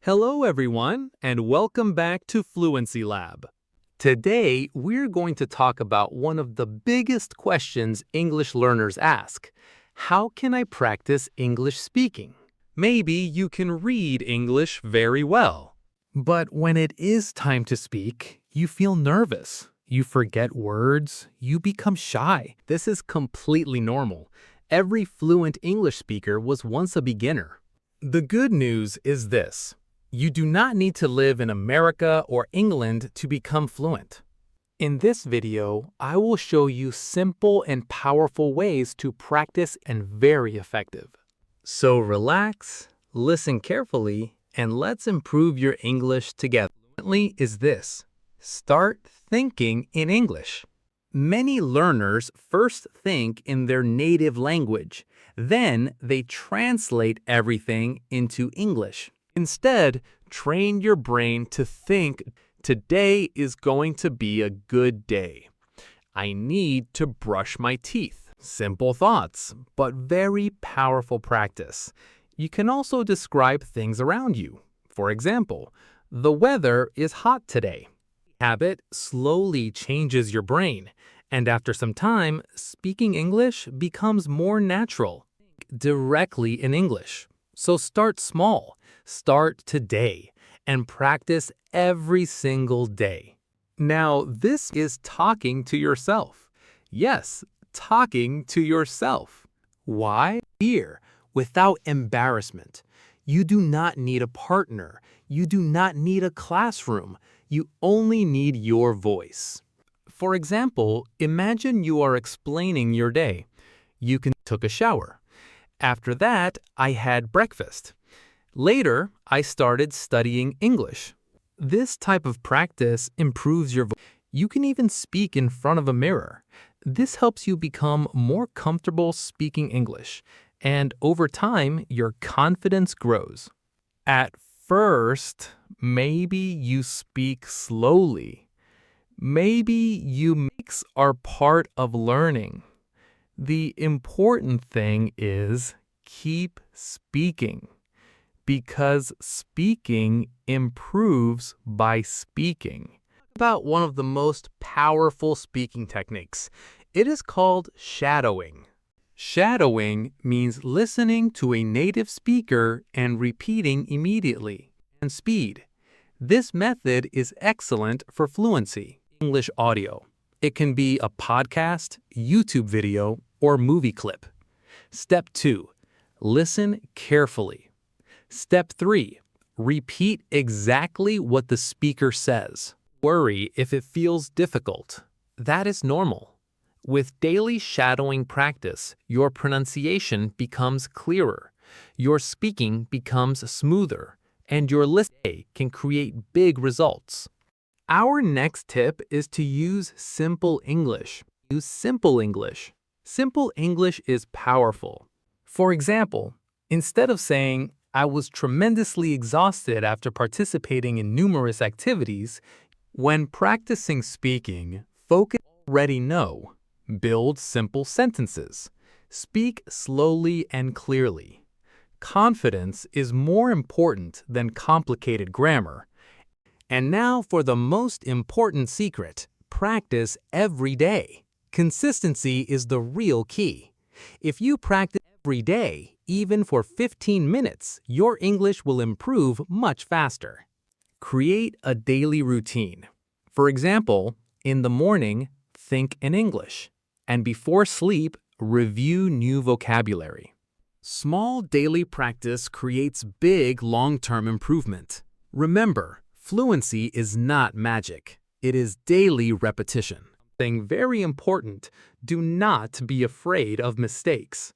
Hello everyone, and welcome back to Fluency Today, we're going to talk about one of the biggest questions English learners ask. How can I practice English speaking? Maybe you can read English very well, but when it is time to speak, you feel nervous. You forget words, you become shy. This is completely normal. Every fluent English speaker was once a beginner. The good news is this. You do not need to live in America or England to become fluent. In this video, I will show you simple and powerful ways to practice and very effective. So relax, listen carefully, and let's improve your English together. Fluently is this. Start thinking in English. Many learners first think in their native language. Then they translate everything into English. Instead, train your brain to think, today is going to be a good day. I need to brush my teeth. Simple thoughts, but very powerful practice. You can also describe things around you. For example, the weather is hot today. Habit slowly changes your brain, and after some time, speaking English becomes more natural. Directly in English. So start small. Start today and practice every single day. Now, this is talking to yourself. Yes, talking to yourself. Why? Here, without embarrassment. You do not need a partner. You do not need a classroom. You only need your voice. For example, imagine you are explaining your day. You took a shower. After that, I had breakfast. Later, I started studying English. This type of practice improves your voice. You can even speak in front of a mirror. This helps you become more comfortable speaking English, and over time, your confidence grows. At first, maybe you speak slowly. Maybe mistakes are part of learning. The important thing is keep speaking, because speaking improves by speaking. About one of the most powerful speaking techniques. It is called shadowing. Shadowing means listening to a native speaker and repeating immediately and speed. This method is excellent for fluency. English audio. It can be a podcast, YouTube video, or movie clip. Step 2. Listen carefully. Step 3. Repeat exactly what the speaker says. Worry if it feels difficult. That is normal. With daily shadowing practice, your pronunciation becomes clearer, your speaking becomes smoother, and your listening can create big results. Our next tip is to use simple English. Use simple English. Simple English is powerful. For example, instead of saying, I was tremendously exhausted after participating in numerous activities, when practicing speaking, focus already know. Build simple sentences. Speak slowly and clearly. Confidence is more important than complicated grammar. And now for the most important secret, practice every day. Consistency is the real key. If you practice every day, even for 15 minutes, your English will improve much faster. Create a daily routine. For example, in the morning, think in English, and before sleep, review new vocabulary. Small daily practice creates big long-term improvement. Remember, fluency is not magic. It is daily repetition. Something very important, do not be afraid of mistakes.